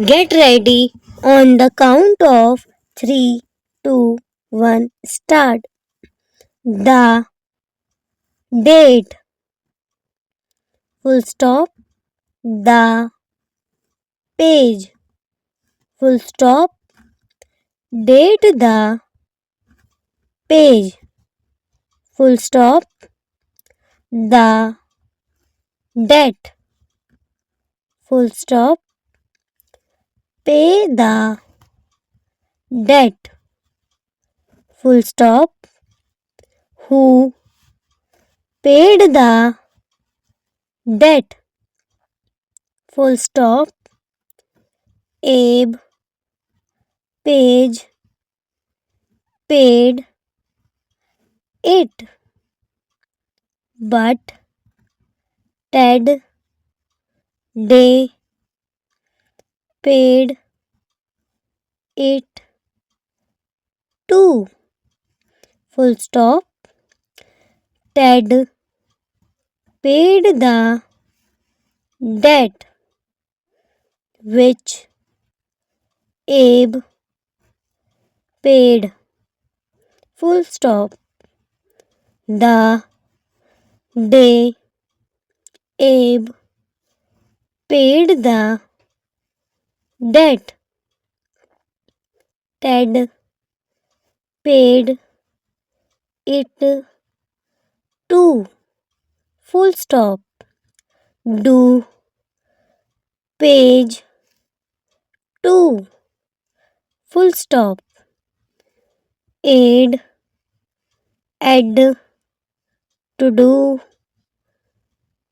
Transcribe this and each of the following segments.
Get ready on the count of 3, 2, 1, start. The date, full stop. The page, full stop. Date the page, full stop. The debt, full stop. Pay the debt, full stop. Who paid the debt, full stop. Abe, page, paid it. But, Ted, they paid it too, full stop. Ted paid the debt which Abe paid, full stop. The day Abe paid the debt, Ted paid it too, full stop. Do page 2, full stop. Aid, add, to do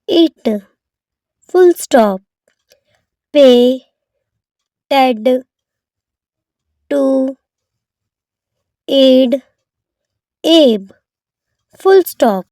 it, full stop. Pay, Ted, to aid Abe, full stop.